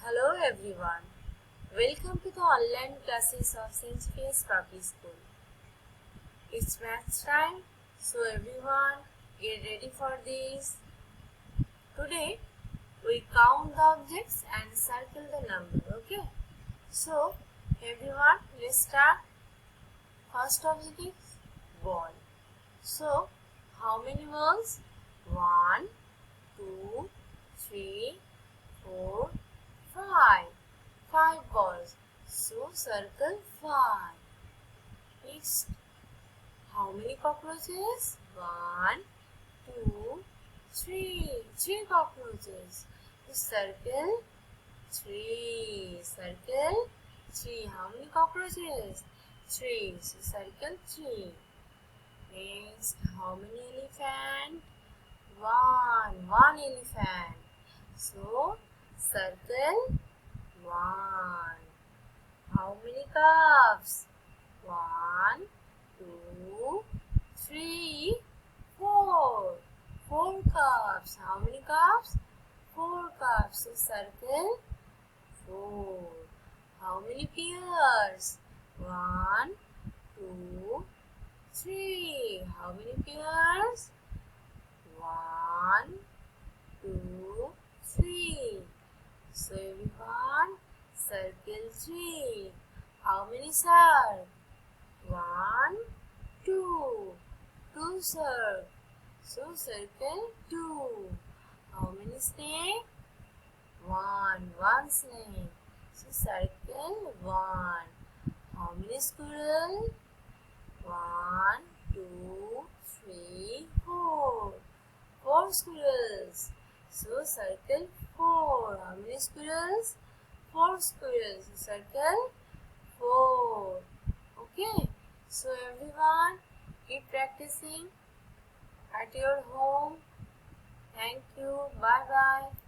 Hello everyone. Welcome to the online classes of St. Pierre's Public School. It's maths time, so everyone get ready for this. Today we count the objects and circle the number, okay? So everyone, let's start. First object is ball. So how many balls? 1, 2, 3, 4, 5. 5 balls. So circle 5. Next, how many cockroaches? 1, 2, 3. 3 cockroaches. So circle 3. Circle 3. How many cockroaches? 3. So circle 3. Next, how many elephant? 1. 1 elephant. So circle 1. How many cups? 1, 2, 3, 4. 4 cups. How many cups? 4 cups. So circle 4. How many pears? 1, 2, 3. How many pears? 1, 2, 3. So everyone, circle 3. How many circles? 1, 2. 2 circles. So circle 2. How many snakes? 1 snake. So circle 1. How many squirrels? 1, 2, 3, 4. 4 squirrels. So circle 4. How many squirrels? 4 squirrels. So circle 4. Okay. So everyone, keep practicing at your home. Thank you. Bye bye.